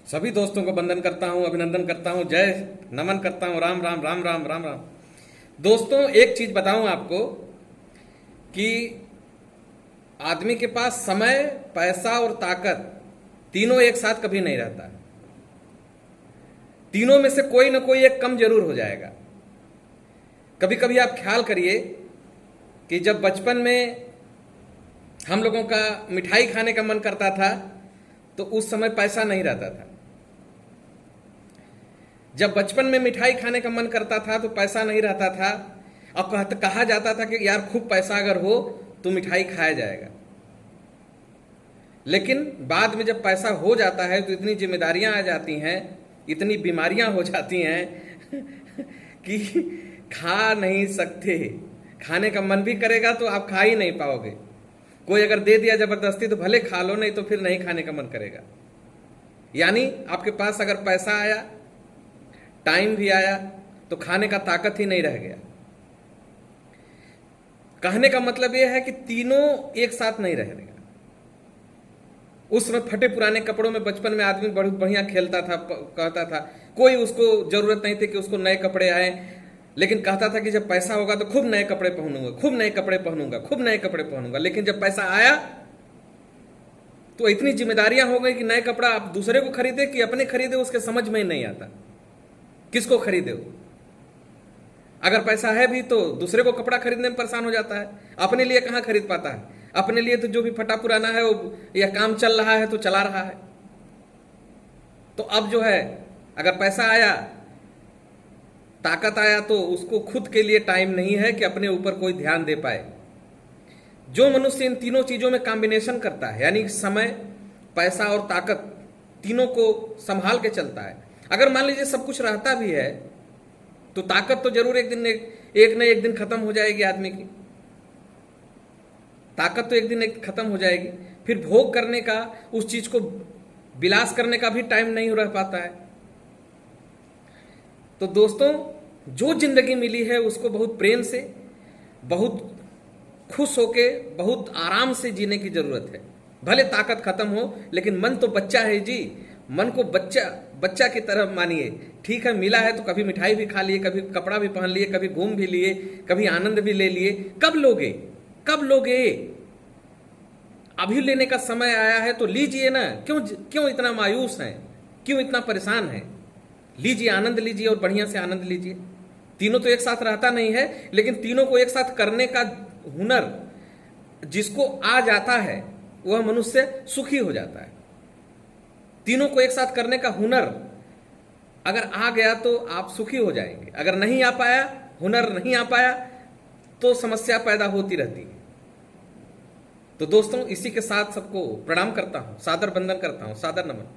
सभी दोस्तों को वंदन करता हूं, अभिनंदन करता हूं, जय नमन करता हूं। राम राम राम राम राम राम। दोस्तों, एक चीज बताऊं आपको कि आदमी के पास समय, पैसा और ताकत तीनों एक साथ कभी नहीं रहता। तीनों में से कोई ना कोई एक कम जरूर हो जाएगा। कभी कभी आप ख्याल करिए कि जब बचपन में हम लोगों का मिठाई खाने का मन करता था तो उस समय पैसा नहीं रहता था। जब बचपन में मिठाई खाने का मन करता था तो पैसा नहीं रहता था। अब कहा जाता था कि यार खूब पैसा अगर हो तो मिठाई खाया जाएगा। लेकिन बाद में जब पैसा हो जाता है तो इतनी जिम्मेदारियां आ जाती हैं, इतनी बीमारियां हो जाती हैं कि खा नहीं सकते। खाने का मन भी करेगा तो आप खा ही नहीं पाओगे। कोई अगर दे दिया जबरदस्ती तो भले खा लो, नहीं तो फिर नहीं खाने का मन करेगा। यानी आपके पास अगर पैसा आया, टाइम भी आया, तो खाने का ताकत ही नहीं रह गया। कहने का मतलब यह है कि तीनों एक साथ नहीं रहेगा। उस समय फटे पुराने कपड़ों में बचपन में आदमी बहुत बढ़िया खेलता था, कहता था। कोई उसको जरूरत नहीं थी कि उसको नए कपड़े आए, लेकिन कहता था कि जब पैसा होगा तो खूब नए कपड़े पहनूंगा, खूब नए कपड़े पहनूंगा, खूब नए कपड़े पहनूंगा। लेकिन जब पैसा आया तो इतनी जिम्मेदारियां हो गई कि नए कपड़ा आप दूसरे को खरीदे कि अपने खरीदे, उसके समझ में ही नहीं आता किसको खरीदे हो। अगर पैसा है भी तो दूसरे को कपड़ा खरीदने में परेशान हो जाता है, अपने लिए कहां खरीद पाता है। अपने लिए तो जो भी फटा पुराना है वो, या काम चल रहा है तो चला रहा है। तो अब जो है, अगर पैसा आया, ताकत आया, तो उसको खुद के लिए टाइम नहीं है कि अपने ऊपर कोई ध्यान दे पाए। जो मनुष्य इन तीनों चीजों में कॉम्बिनेशन करता है, यानी समय, पैसा और ताकत, तीनों को संभाल के चलता है। अगर मान लीजिए सब कुछ रहता भी है तो ताकत तो जरूर एक न एक दिन खत्म हो जाएगी। आदमी की ताकत तो एक दिन खत्म हो जाएगी। फिर भोग करने का, उस चीज को विलास करने का भी टाइम नहीं रह पाता है। तो दोस्तों, जो जिंदगी मिली है उसको बहुत प्रेम से, बहुत खुश होके, बहुत आराम से जीने की जरूरत है। भले ताकत खत्म हो, लेकिन मन तो बच्चा है जी। मन को बच्चा की तरह मानिए। ठीक है, मिला है तो कभी मिठाई भी खा लिए, कभी कपड़ा भी पहन लिए, कभी घूम भी लिए, कभी आनंद भी ले लिए। कब लोगे? कब लोगे? अभी लेने का समय आया है तो लीजिए ना। क्यों इतना मायूस हैं? क्यों इतना परेशान हैं? लीजिए, आनंद लीजिए और बढ़िया से आनंद लीजिए। तीनों तो एक साथ रहता नहीं है, लेकिन तीनों को एक साथ करने का हुनर जिसको आ जाता है वह मनुष्य सुखी हो जाता है। तीनों को एक साथ करने का हुनर अगर आ गया तो आप सुखी हो जाएंगे। अगर नहीं आ पाया, हुनर नहीं आ पाया, तो समस्या पैदा होती रहती है। तो दोस्तों, इसी के साथ सबको प्रणाम करता हूं, सादर वंदन करता हूं, सादर नमन।